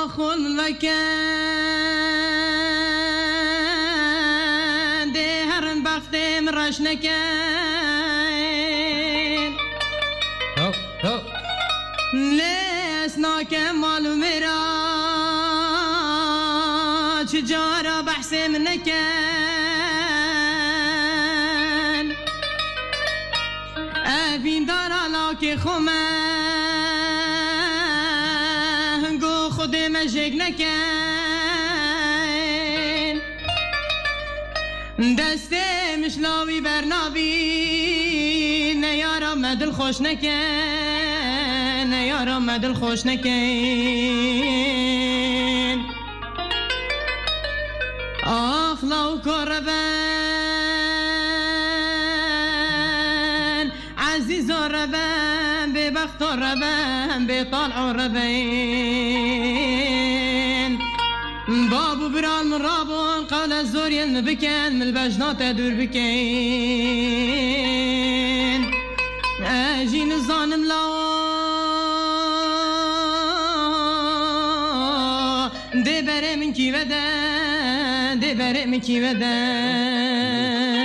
خون وکن ده هرن بختم رش نکن لیس ناکم مالو میرا چجارا بحثم نکن اوین دارا لاکی خومه گو خود مجگ نکن دسته مشلاوی برناوی نیارا مدل خوش نکن نیارا مدل خوش نکن آخ لو کربن عزیز ربن ببخت ربن بطلع ربن بابو بران من رابون قال الزوري بكن من البجنات دور بكن اجين الظالم لا دي بري من كي بدن دي بري من كي بدن